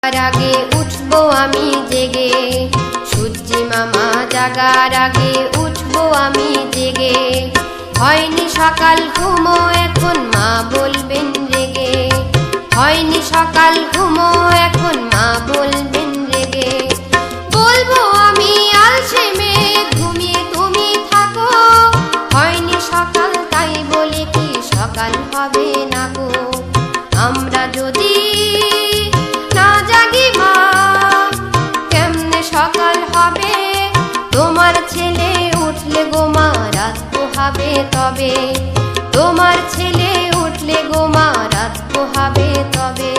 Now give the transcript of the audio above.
আগে উঠবো আমি জেগে, সূর্যি মামা জাগার আগে উঠবো আমি জেগে। হয়নি সকাল ঘুমো এখন মা বলবেন রেগে, হয়নি সকাল ঘুমো এখন মা বলবেন রেগে। বলবো আমি আলসে মেয়ে ঘুমিয়ে তুমি থাকো, হয়নি সকাল তাই বলে কি সকাল হবে না গো। আমরা যদি না জাগি মা কেমনে সকাল হবে, তোমার ছেলে উঠলে গো মা রাত পোহাবে তবে, তোমার ছেলে উঠলে গো মা রাত পোহাবে তবে।